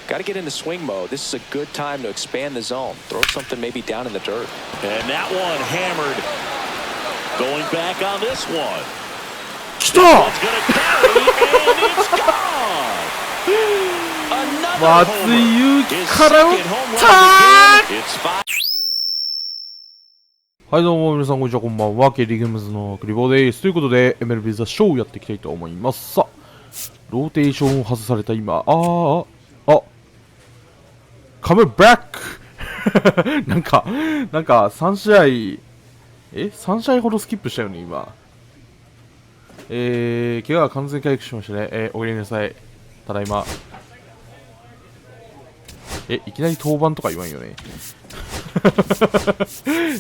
Got to get into swing mode. This is a good time to expand the zone. Throw something maybe down in the dirt. And that one hammered. Going back on this one. Stop! It's going to carry, and it's gone. Another homer. His second home run of the game. It's 5. はいどうも皆さんこんにちは、こんばんは。ケリーゲームズのクリボーです。ということで MLB ザショーをやっていきたいと思います。さあ、ローテーションを外された今、カムバックなんか3試合、3試合ほどスキップしたよね、今。怪我が完全回復しましたね。お帰りなさい。ただいま。いきなり登板とか言わんよね。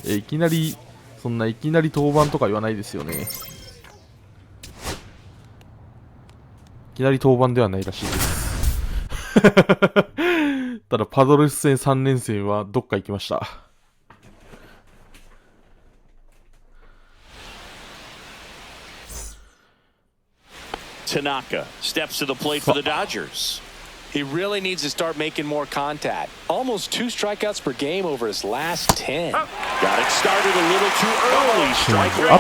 いきなり登板とか言わないですよね。いきなり登板ではないらしいです。ただ、パドレス戦3連戦はどっか行きました。Tanaka steps to the plate for the Dodgers. He really needs to start making more contact. Almost 2 strikeouts per game over his last 10. Got it started a little too early. Strike one.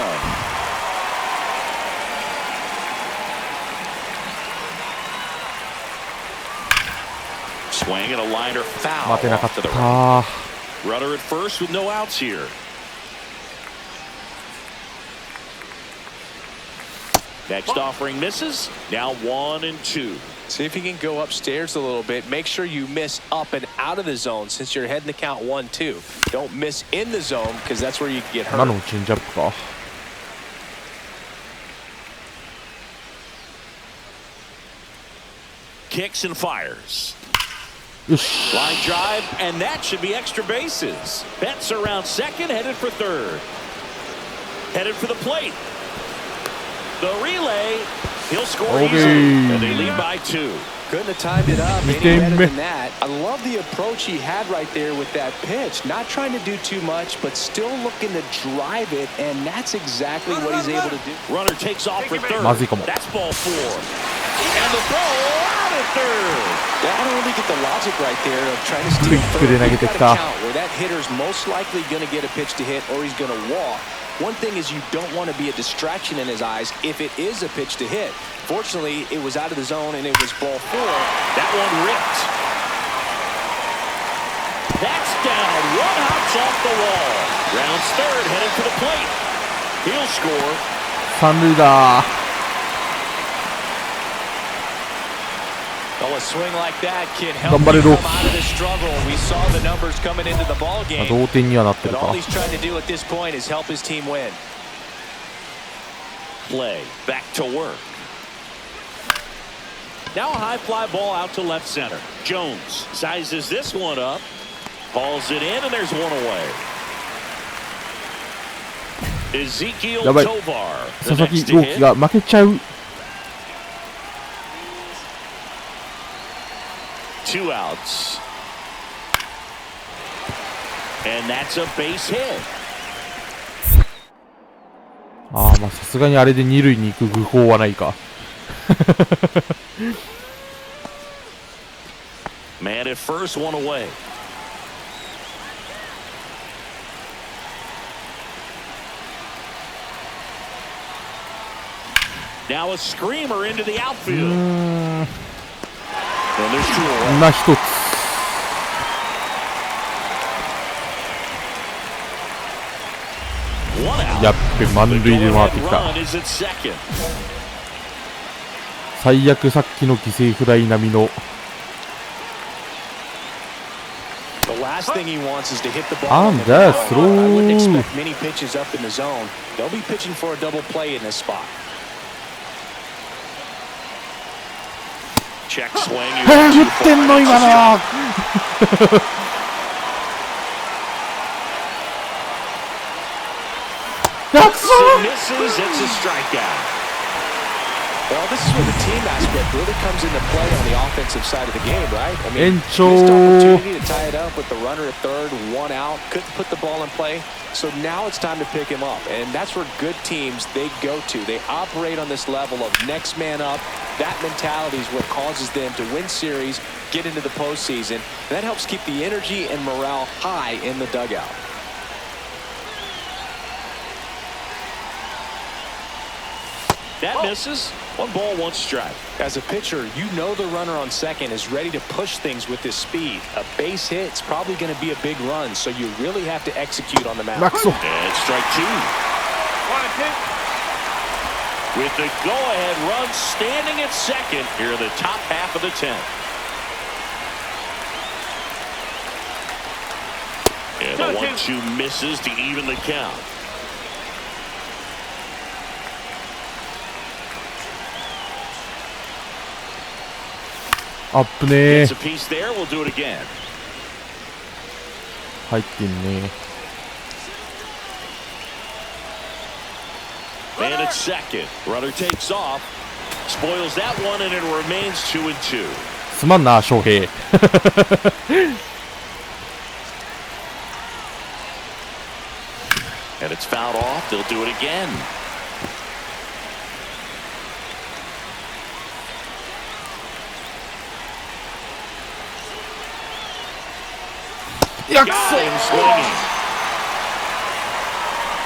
Swing and a liner foul. 待てなかった。 Runner at first with no outs here. Next offering misses. Now 1 and 2. See if you can go upstairs a little bit. Make sure you miss up and out of the zone since you're heading to count 1-2. Don't miss in the zone because that's where you get hurt. 今のチェンジアップか。Kicks and fires. よし。 Line drive, and that should be extra bases. Betts around second, headed for third. Headed for the plate. The relay. He'll score easily, and they lead by 2. Couldn't have timed it up any better than that. I love the approach he had right there with that pitch. Not trying to do too much, but still looking to drive it, and that's exactly what he's able to do. Runner takes off for third. まずいかも。 That's ball 4. And the throw out at third. I don't really get the logic right there of trying to steal third. You've got to count where that hitter's most likely going to get a pitch to hit or he's going to walk. One thing is you don't want to be a distraction in his eyes if it is a pitch to hit. Fortunately, it was out of the zone and it was ball 4. That one ripped. That's down. One hops off the wall. Rounds third, headed for the plate. He'll score. 三塁だ。 Well, a swing like that can help you come out of the struggle. We saw the numbers coming into the ball game. 同点にはなってる But か。 all he's trying to do at this point is help his team win. Play back to work. Now a high fly ball out to left center. Jones sizes this one up, hauls it in, and there's one away. Ezekiel Tovar. 佐々木朗希が負けちゃう。 2 outs. And that's a base hit. まあさすがにあれで2塁に行く愚行はないか。Man at first, one away. Now a screamer into the outfield. And there's 2 away. 今一つ。やっべ、満塁で回ってきた。最悪さっきの犠牲フライ並みの。 The last thing he wants is to hit the ball. And that's I wouldn't expect many pitches up in the zone. They'll be pitching for a double play in this spot. Check swing. 振ってんの今の。Misses. It's a strikeout. Well, this is where the team aspect really comes into play on the offensive side of the game, right? I mean, 延長 missed opportunity to tie it up with the runner at third, one out, couldn't put the ball in play. So now it's time to pick him up, and that's where good teams, they go to. They operate on this level of next man up. That mentality is what causes them to win series, get into the postseason, and that helps keep the energy and morale high in the dugout. That misses. 1 ball, 1 strike. As a pitcher, you know the runner on second is ready to push things with his speed. A base hit is probably going to be a big run, so you really have to execute on the mound. And strike 2. With the go-ahead run standing at second here in the top half of the 10th. And the 1-2 misses to even the count. Up ね Gets a piece there. We'll do it again. 入ってんね And at second, runner takes off, spoils that one, and it remains 2-2. すまんな翔平 And it's fouled off. They'll do it again. Got him swinging.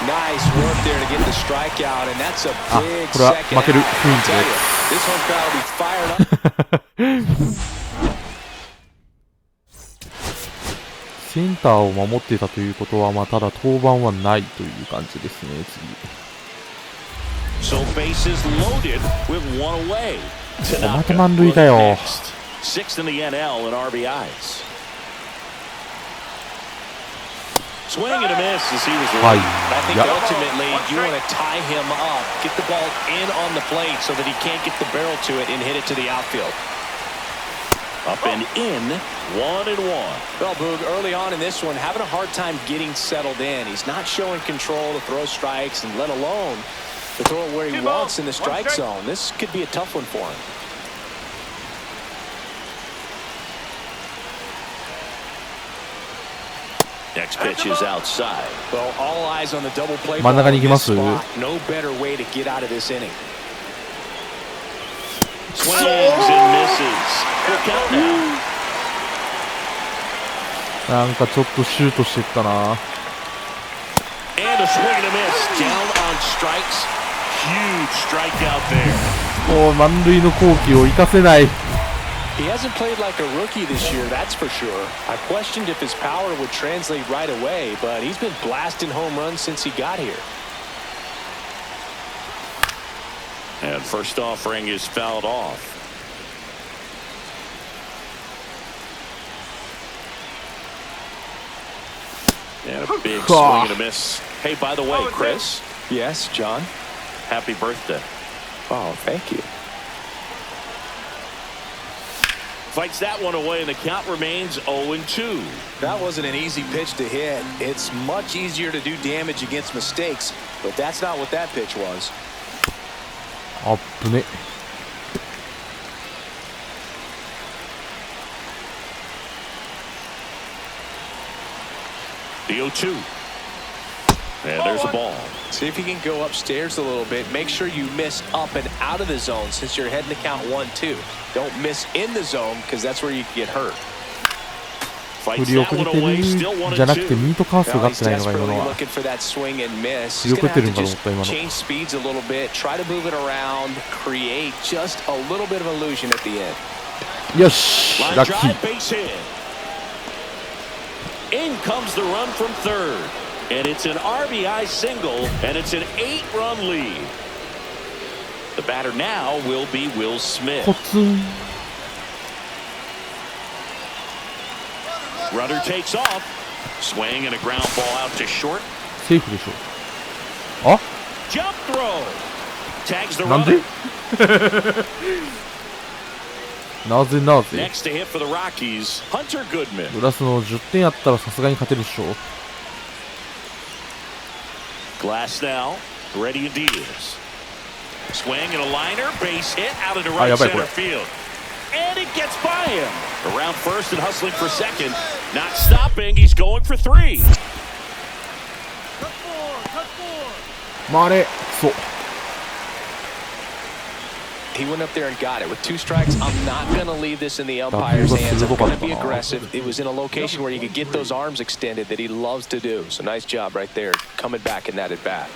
Nice work there to get the strikeout, and that's a big これは second 負ける out. 雰囲 I'll 気 tell で you, this home crowd will be fired up. センターを守ってたということは、まあ、ただ登板はないという感じですね、So bases loaded with 1 away. 次。また満塁だよ。 6th in the NL in RBIs. Swing and a miss as he was Hi. right. I think ultimately you want to tie him up, get the ball in on the plate so that he can't get the barrel to it and hit it to the outfield. Up and in, 1-1. Well, Boog, early on in this one, having a hard time getting settled in. He's not showing control to throw strikes, and let alone to throw it where he wants in the strike zone. This could be a tough one for him. Next pitch is outside. Well, all eyes on the double play 真ん ball 中に in 行きま this す spot. No better way to get out of this inning. Swings and misses. Full count now. なんかちょっとシュートしてったな And a swing and a miss. Down on strikes. Huge strikeout there. もう満塁の好機を生かせない He hasn't played like a rookie this year, that's for sure. I questioned if his power would translate right away, but he's been blasting home runs since he got here. And first offering is fouled off. And a big swing and a miss. Hey, by the way, Chris. Yes, John? Happy birthday. Oh, thank you. Fights that one away, and the count remains 0-2. That wasn't an easy pitch to hit. It's much easier to do damage against mistakes, but that's not what that pitch was. あっぶね The 0-2. And there's a ball. See if you can go upstairs a little bit. Make sure you miss up and out of the zone since you're heading to count 1-2. Don't miss in the zone because that's where you can get hurt. 振り遅れてるじゃなくてミートカースが合ってないのが今のは振り遅れてるんかと思った今の Change speeds a little bit, try to move it around, create just a little bit of illusion at the end. よしラッキー In comes the run from third, and it's an RBI single, and it's an 8-run lead. The batter now will be Will Smith. コツン Runner takes off. Swing and a ground ball out to short. セーフでしょあ Jump throw. Tags the なんで runner. なぜなぜ Next to hit for the Rockies, Hunter Goodman. ブラスの10点やったらさすがに勝てるでしょ Glass now, ready and deals. Swing and a liner, base hit out into right center field. And it gets by him. Around first and hustling for second. Not stopping, he's going for 3. He went up there and got it. With 2 strikes, I'm not going to leave this in the umpire's hands. I'm going to be aggressive. It was in a location where you could get those arms extended that he loves to do. So nice job right there, coming back in that at-bat.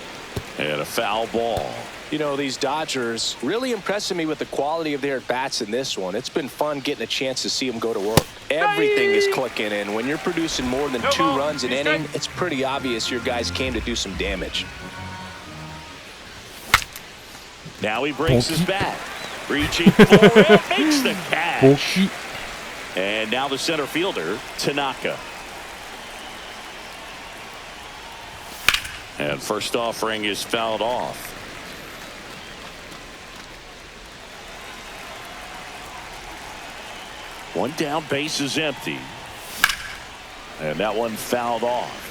And a foul ball. You know, these Dodgers really impressing me with the quality of their at-bats in this one. It's been fun getting a chance to see them go to work. Everything is clicking in. When you're producing more than 2 runs an inning, it's pretty obvious your guys came to do some damage. Now he breaks his bat. Reaching for it, makes the catch. And now the center fielder, Tanaka. And first offering is fouled off. One down, base is empty. And that one fouled off.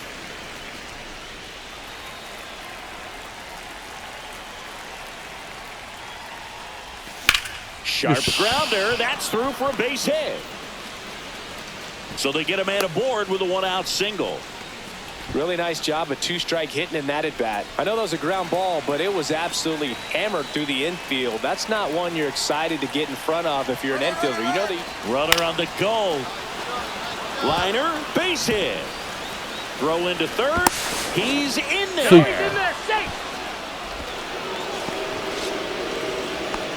Sharp grounder, that's through for a base hit. So they get a man aboard with a 1-out single. Really nice job, a 2-strike hitting in that at bat. I know that was a ground ball, but it was absolutely hammered through the infield. That's not one you're excited to get in front of if you're an infielder. You know the runner on the go. Liner, base hit. Throw into third. He's in there. He's in there, safe.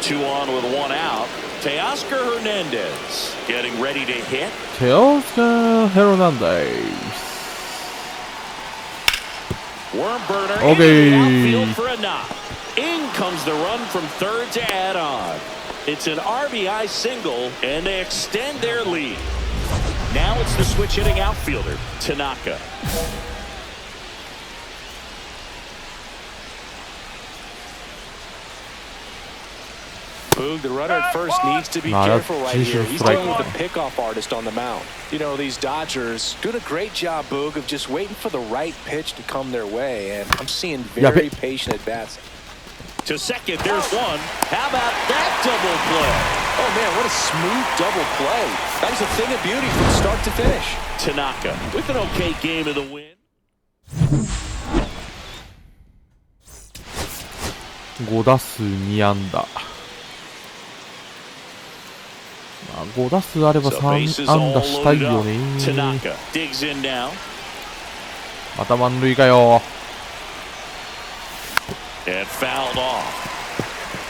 2 on with 1 out. Teoscar Hernandez getting ready to hit. Teoscar Hernandez. Worm burner Okay. in the outfield for a knock. In comes the run from third to add on. It's an RBI single, and they extend their lead. Now it's the switch hitting outfielder, Tanaka. Boog, the runner at first needs to be careful right here. He's dealing with a pickoff artist on the mound. You know, these Dodgers doing a great job, Boog, of just waiting for the right pitch to come their way, and I'm seeing very patient at-bats. To second, there's one. How about that double play? Oh, man, what a smooth double play. That was a thing of beauty from start to finish. Tanaka with an okay game of the win. 5打数2安打。まあ、5打数あれば3安打したいよね。また満塁かよ。And fouled off.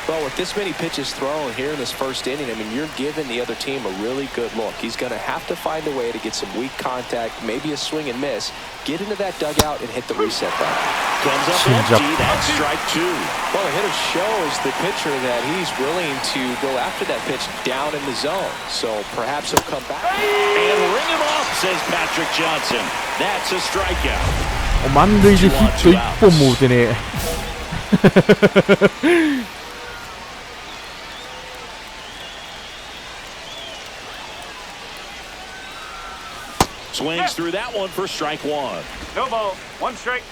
Well, with this many pitches thrown here in this first inning, I mean, you're giving the other team a really good look. He's going to have to find a way to get some weak contact, maybe a swing and miss, get into that dugout and hit the reset button. Comes up empty, that's strike 2. Well, the hitter shows the pitcher that he's willing to go after that pitch down in the zone. So perhaps he'll come back. And ring him off, says Patrick Johnson. That's a strikeout. 満塁でヒット1本も打てねえ。Swings through that one for strike 1. No ball, 1 strike.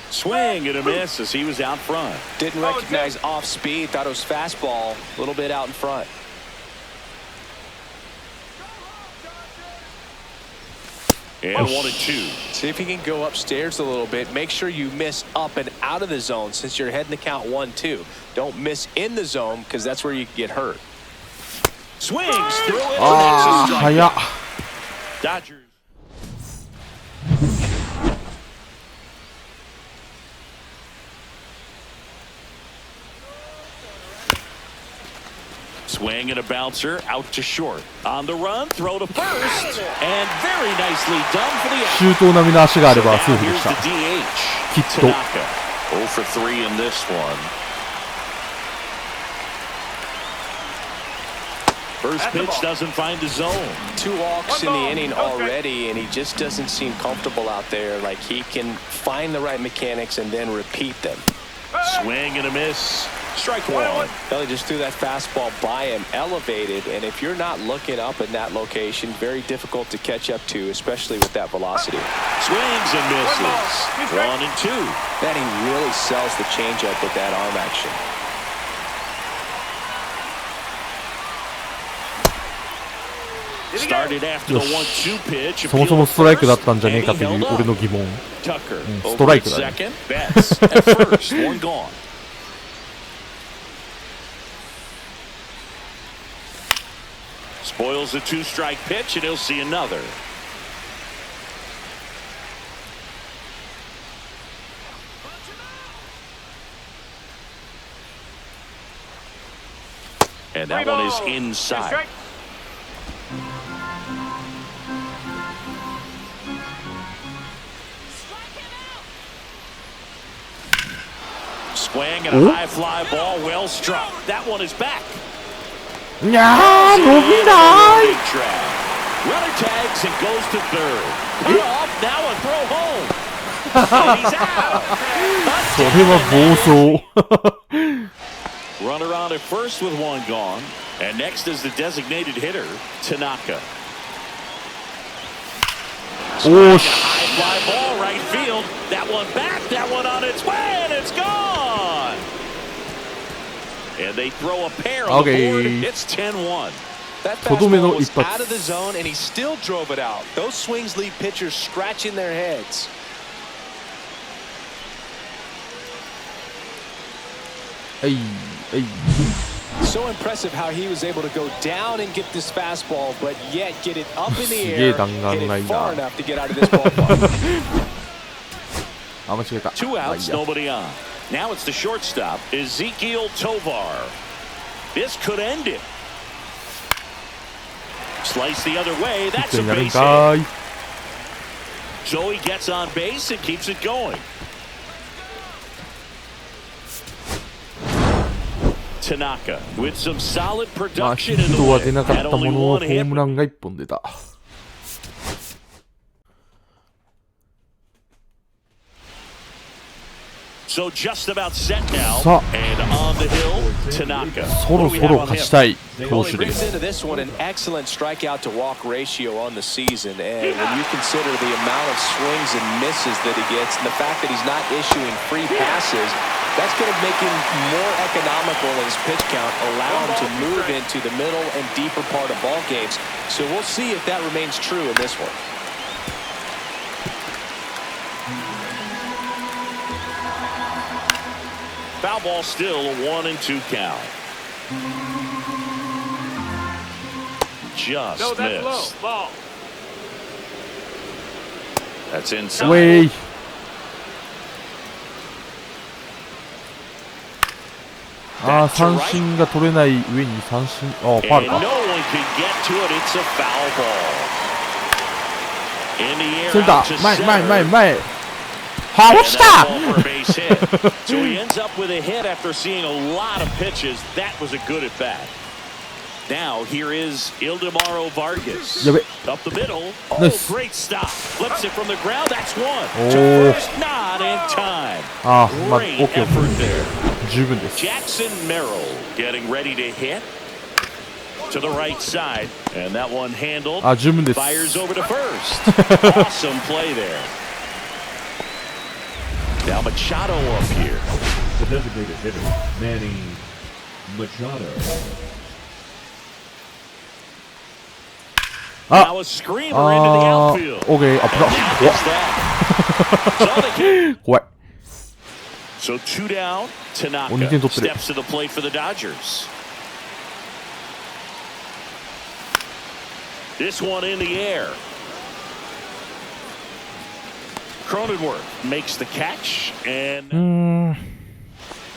Swing and a miss as he was out front. Didn't recognize off speed, thought it was fastball, a little bit out in front. And 1-2. See if you can go upstairs a little bit. Make sure you miss up and out of the zone since you're heading to count 1-2. Don't miss in the zone because that's where you can get hurt. Swings through it. That's a strikeout. Dodgers. Swing and a bouncer out to short. On the run, throw to first. And very nicely done for the out. 周到並みの足があればセーフでした。 Here's the DH. きっと。 0 for 3 in this one. First pitch doesn't find the zone. 2 walks in the inning already, and he just doesn't seem comfortable out there. Like he can find the right mechanics and then repeat them. Swing and a miss. strike one. Well, he just threw that fastball by him, elevated, and if you're not looking up in that location, very difficult to catch up to, especially with that velocity. Swings and misses. 1 and 2. Then he really sells the changeup with that arm action. Started after the 1-2 pitch. そもそもストライクだったんじゃねえかという俺の疑問。Tucker ストライクだね。 second. Betts at first. One gone. Spoils the 2-strike pitch, and he'll see another. And that one is inside. Swing and a high fly ball, well struck. That one is back. いやー、伸びない。 Runner tags and goes to third. Cut off, now a throw home. And he's out. それは暴走。 Runner on at first with one gone. And next is the designated hitter, Tanaka. おーし。 High fly ball, right field. That one back, that one on its way, and it's gone. And they throw a pair on the board. It's 10-1. That fastball was out of the zone, and he still drove it out. Those swings leave pitchers scratching their heads. So impressive how he was able to go down and get this fastball, but yet get it up in the air, hit it far enough to get out of this ballpark. あ、間違えた。 Two outs, nobody on. Now it's the shortstop, Ezekiel Tovar. This could end it. Slice the other way. That's a base hit. So he gets on base and keeps it going. Tanaka with some solid まあ、ヒ production in ッ the トは出な win. かっ Had たも only のの one ホー hit. ムランが1本出た。So just about set now. さあ、 And on the hill, Tanaka. そろそろ勝ちたい投手で Brings す。 into this one an excellent strikeout to walk ratio on the season, and when you consider the amount of swings and misses that he gets, and the fact that he's not issuing free passes, that's going to make him more economical in his pitch count, allow him to move into the middle and deeper part of ball games. So we'll see if that remains true in this one. Foul ball still a 1-2 count. Just No, that's low. missed. Ball. That's inside. ウェイ。ああ、三振が取れない上に三振。ああ、ファウ And ル no か。 one can get to it. It's a foul ball. In the air センタ out to ー、前、前、 center. 前、前。はあ、落 And ち that's た all for a base hit. So he ends up with a hit after seeing a lot of pitches. That was a good at bat. Now here is Ildemaro Vargas. やべ。 Up the middle. Oh, Nice. great stop. Flips it from the ground. That's one. Oh. To first, not in time. ああ、まあ、Great OK、 effort there. 十分です。 Jackson Merrill getting ready to hit. To the right side. And that one handled. あ、十分です。 Fires over to first. Awesome play there. Now Machado up here. The designated hitter, Manny Machado. Now a screamer into the あ outfield. ー、OK、あ、プラ。 Gets that. So they 怖い。 So two down. Tanaka 2点取ってる。 steps to the plate for the Dodgers. This one in the air. Cronenworth makes the catch, and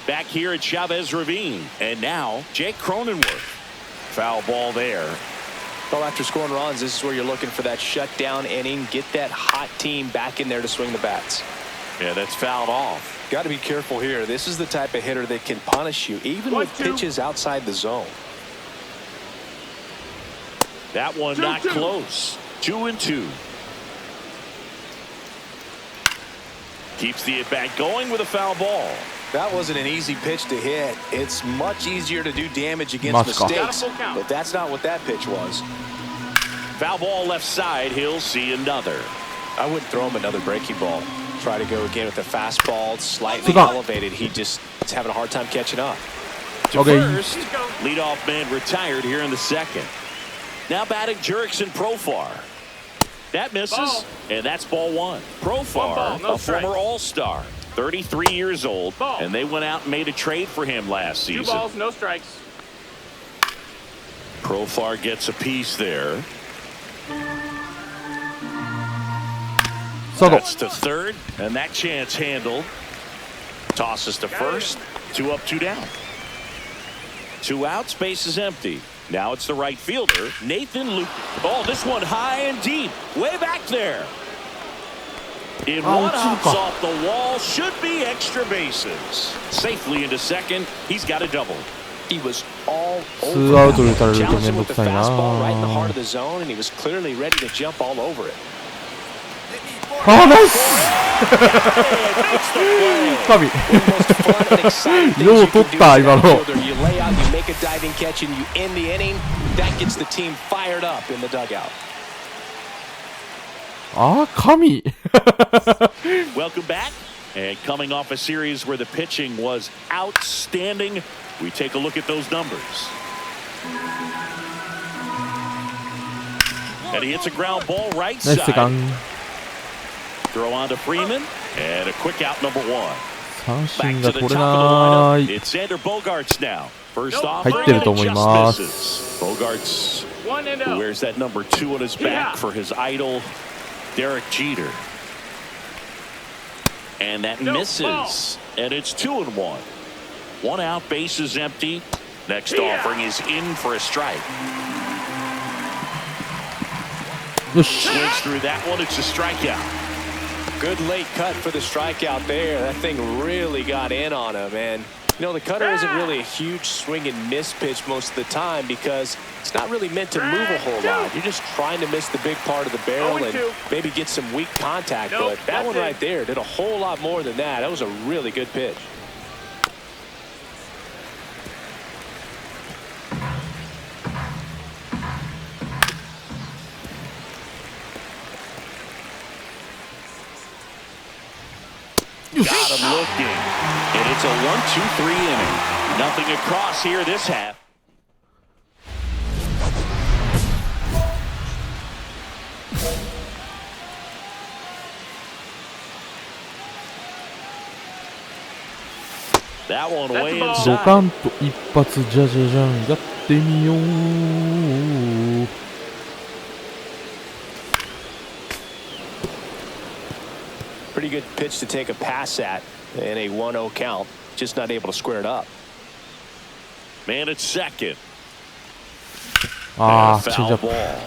back here at Chavez Ravine. And now Jake Cronenworth. Foul ball there. Well, after scoring runs, this is where you're looking for that shutdown inning, get that hot team back in there to swing the bats. Yeah, that's fouled off. Got to be careful here. This is the type of hitter that can punish you, even with pitches outside the zone. That one not close. 2-2. Keeps the at-bat going with a foul ball. That wasn't an easy pitch to hit. It's much easier to do damage against mistakes, but that's not what that pitch was. Foul ball left side. He'll see another. I wouldn't throw him another breaking ball. Try to go again with the fastball. It's slightly elevated. He just is having a hard time catching up. To first, leadoff man retired here in the second. Now batting Jurickson Profar. That misses, and that's ball one. Profar, a former All-Star, 33 years old, and they went out and made a trade for him last season. 2 balls, no strikes. Profar gets a piece there. That's to third, and that chance handled. Tosses to first. 2 up, 2 down. 2 outs, base is empty. Now it's the right fielder, Nathan Luke. Oh, this one high and deep, way back there. In one hops off the wall, should be extra bases. Safely into second, he's got a double. He was all over. Challenging with the fastball right in the heart of the zone, and he was clearly ready to jump all over it. あーナイス神よう取った今の You lay out, you make a diving catch, and you end the inning. That gets the team fired up in the dugout. あー神 Welcome back. And coming off a series where the pitching was outstanding, we take a look at those numbers. And he hits a ground ball right side. Throw on to Freeman, and a quick out number 1. 三振が取れない。 It's Xander Bogaerts now. First off, 入ってると思います。 Bogaerts, who wears that number 2 on his back for his idol, Derek Jeter. And that misses, and it's 2-1. 1 out, base is empty. Next offering is in for a strike. Swings through that one, it's a strikeout. Good late cut for the strikeout there. That thing really got in on him. And, you know, the cutter isn't really a huge swing and miss pitch most of the time because it's not really meant to move a whole lot. You're just trying to miss the big part of the barrel and maybe get some weak contact. But that one right there did a whole lot more than that. That was a really good pitch. Got him looking, and it's a 1-2-3 inning. Nothing across here this half. That one way inside. ドカンと一発じゃじゃじゃんやってみよう。Pretty good pitch to take a pass at in a 1-0 count. Just not able to square it up. Man at second. Foul ball.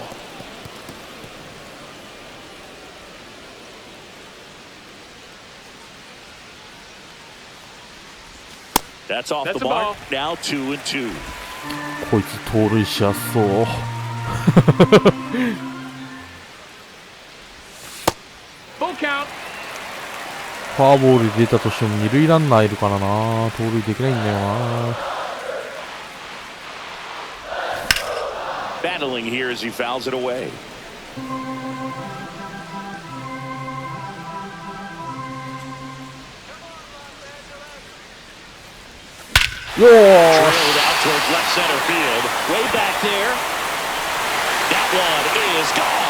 That's off the mark. Now 2-2. こいつ盗塁しやすそう。Full count. フォアボール出たとしても二塁ランナーいるからな、盗塁できないんだよな。Battling here as he fouls it away. Trailed out towards left center field. Way back there. That one is gone.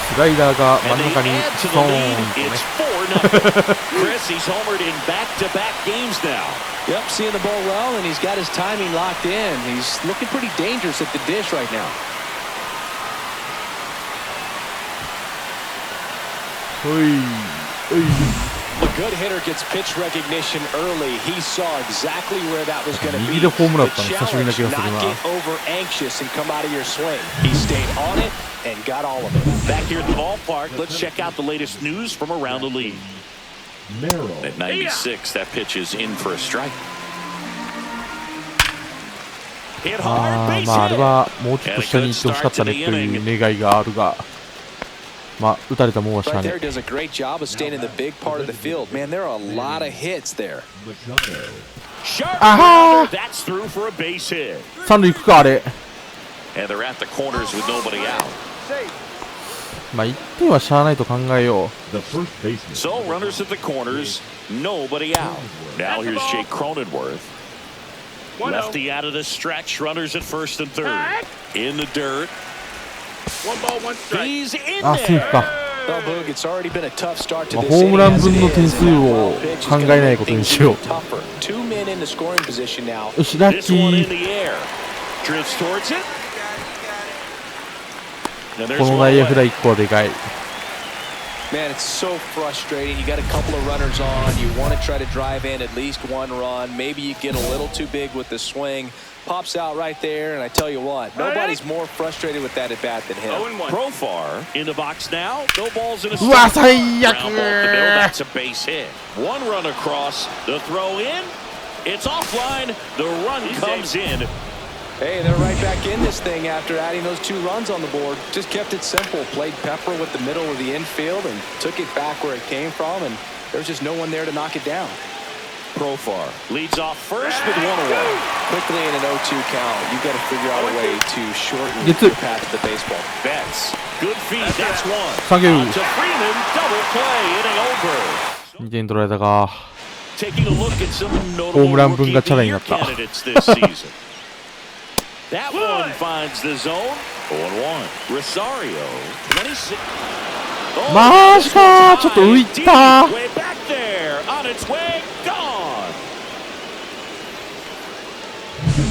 スライダーが真ん中にストーンとね。Chris, he's homered in back-to-back games now. Yep, seeing the ball well, and he's got his timing locked in. He's looking pretty dangerous at the dish right now. A good hitter gets pitch recognition early. He saw exactly where that was going to be. The challenge, not get over anxious and come out of your swing. He stayed on it and got all of it. Back here at the ballpark, let's check out the latest news from around the league. At 96, that pitch is in for a strike. Hit hard, base hit. あれはもうちょっと下に行ってほしかったねという願いがあるが。まあ打たれたもんはしゃあ Right ね there does a great job of staying in the big part of the field. Man, there are a lot of hits there. Machado. Sharp Aha! grounder. That's through for a base hit. 三塁行くかあれ。 And they're at the corners with nobody out. まあ1点はしゃあないと考えよ The first baseman. So runners at the corners, nobody out. Now here's Jake Cronenworth. 1-0. Lefty out of the stretch, runners at first and third. In the dirt. 1 ball, 1 strike. He's in う。あ、セーフ there. か。 Well, Boog, it's already been a tough start to まあ this ホームラン inning as 分 it の is. 点数を Pitch is 考 gonna えない make ことに things しよ even tougher. 2 men in the scoring position now. う。よし、ラッ This キ one in ー。 the air. Drifts towards it. And こ there's の one 内野フラ away. イ1個はでかい。 Man, it's so frustrating. You got a couple of runners on. You want to try to drive in at least 1 run. Maybe you get a little too big with the swing. Pops out right there, and I tell you what, nobody's more frustrated with that at bat than him. 0-1. Profar in the box now. No balls in a うわ、 strike. 最 Ground 悪 ball up the middle. That's a base hit. 1 run across. The throw in. It's offline. The run comes in. Hey, they're right back in this thing after adding those 2 runs on the board. Just kept it simple. Played pepper with the middle of the infield and took it back where it came from, and there's just no one there to knock it down. Profar leads off first with 1 away. Quickly in an 0-2 count, you've got to figure out a way to shorten Gets your it. path to the baseball. Betts. Good feed. That's 1. Thank you. On to Freeman. Double play. Inning over. 2点取られたか。 Taking a look at some ホー notable ムラン分 rookie が of チャ the ラに year なった。 candidates this season. That one finds the zone. 0-1. Rosario. 26. Oh, マジか、ちょっと浮いた。 Way back there. On its way. Gone.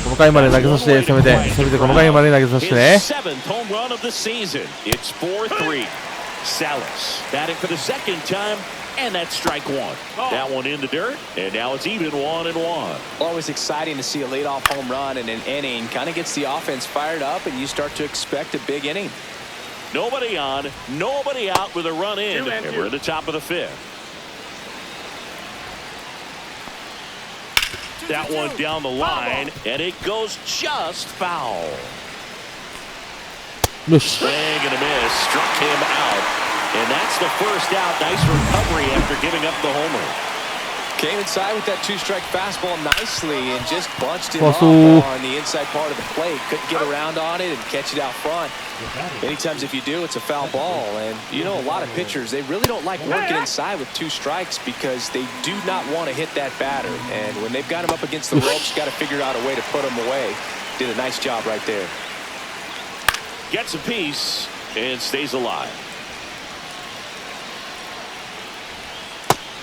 この回まで投げさせて、せめてこの回まで投げさせて His ね。 7th home run of the season. It's 4-3. Salas batting for the second time, and that's strike 1. That one in the dirt, and now it's even 1-1. Always exciting to see a leadoff home run in an inning. Kind of gets the offense fired up, and you start to expect a big inning. Nobody on, nobody out with a run in, 2 and and 2. we're at the top of the 5th. That one down the line, and it goes just foul. よし。 Swing and a miss, struck him out. And that's the first out. Nice recovery after giving up the homer. Came inside with that 2-strike fastball nicely and just bunched him Paso. up on the inside part of the plate. Couldn't get around on it and catch it out front. Many times if you do, it's a foul ball. And you know, a lot of pitchers, they really don't like working inside with 2 strikes because they do not want to hit that batter. And when they've got him up against the ropes, you got to figure out a way to put him away. Did a nice job right there. Gets a piece and stays alive.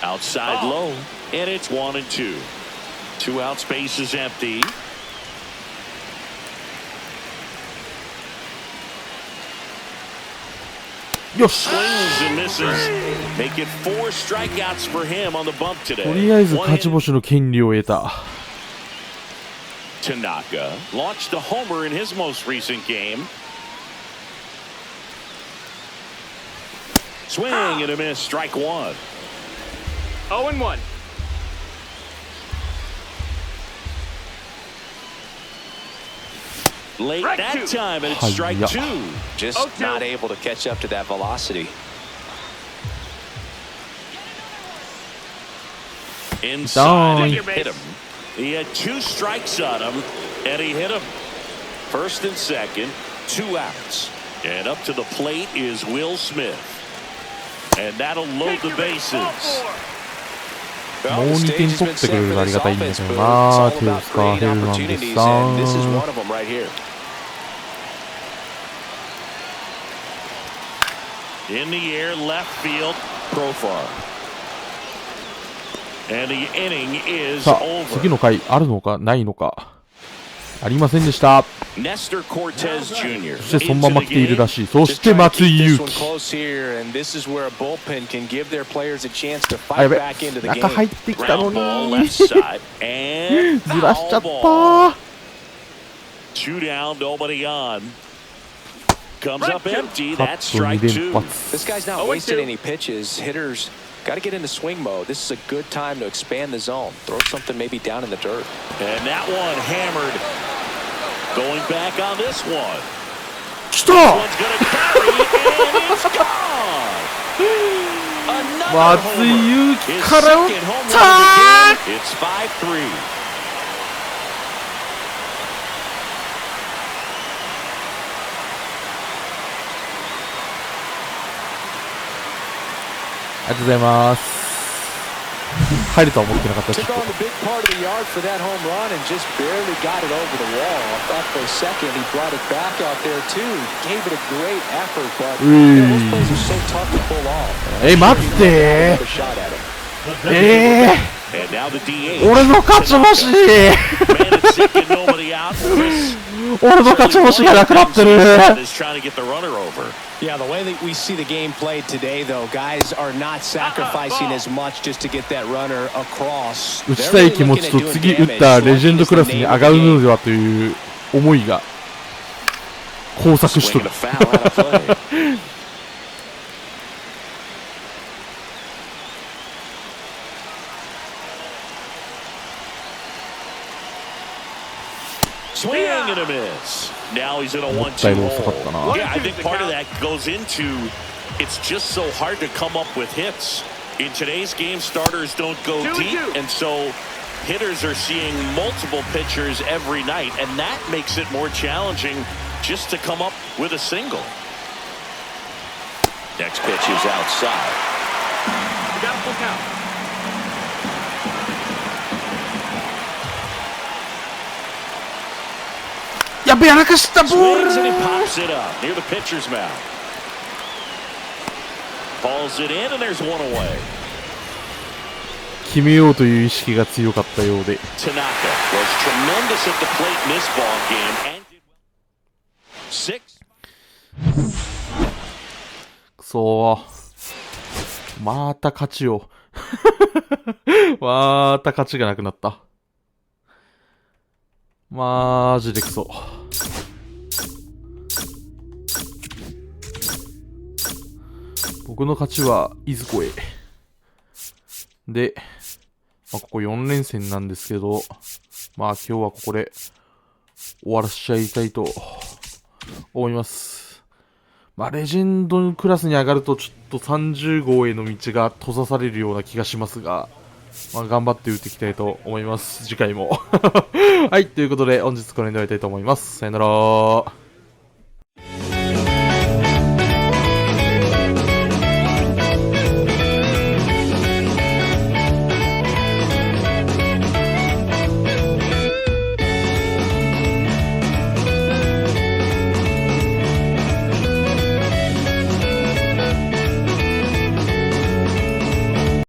Outside low, and it's 1-2. 2 out, space is empty.よし。 Swings and misses. Make it 4 strikeouts for him on the bump と today. りあえず One 勝ち in. 星の権利を得た。 Tanaka launched a homer in his most recent game. Swing and a miss, strike 1. 0-1. Late Strike that 2. time, and it's strike Hi-ya. 2. Just 0-2. not able to catch up to that velocity. Inside, he Down. hit him. He had 2 strikes on him, and he hit him. First and second, 2 outs. And up to the plate is Will Smith. And that'll load the bases. もう2点取ってくれるとありがたいんだけどな。手を使われるなんでさ。 In the air, left field, Profar. And the inning is さあ、 over. 次の回あるのかないのか。ありませんでした。 Nestor Cortez Jr. そしてそのまま来ているらしい。そして松井裕樹。あ、やべ。中入ってきたの Ground ball に。 left side ず and らしちゃっ foul ball. た。 2 down, nobody on. Comes up empty. カ That's ット strike 2 2. 連発。 This guy's not wasting any pitches. Hitters got to get into swing mode. This is a good time to expand the zone. Throw something maybe down in the dirt. And that one hammered. Going back on this one. 来た。 One's gonna catch 松井裕樹から打った。ありがとうございます。入るとは思ってなかった。ちょっと待って俺の勝ち星俺の勝ち星がなくなってる。Yeah, the way that we see the game played today, though, guys are not sacrificing as much just to get that runner across. 打ちたい気持ちと次打ったレジェンドクラスに上がるのではという思いが交錯しとる。Swing and a miss. Now he's in a 1-2 hole. Yeah, I think part of that goes into it's just so hard to come up with hits. In today's game, starters don't go deep, and so hitters are seeing multiple pitchers every night, and that makes it more challenging just to come up with a single. Next pitch is outside. Got a full count. Swings and he pops it up near the pitcher's mouth. Balls it in and there's one away. 決めようという意識が強かったようで。Tanaka was tremendous at the plate in this ball game and did well. 6. くそー。また勝ちよ。また勝ちがなくなった。マジでクソ。僕の勝ちはいずこへ。で、ここ4連戦なんですけど、今日はここで終わらせちゃいたいと思います。レジェンドクラスに上がるとちょっと30号への道が閉ざされるような気がしますが、頑張って打っていきたいと思います。次回も。はい、ということで本日これで終わりたいと思います。さよなら。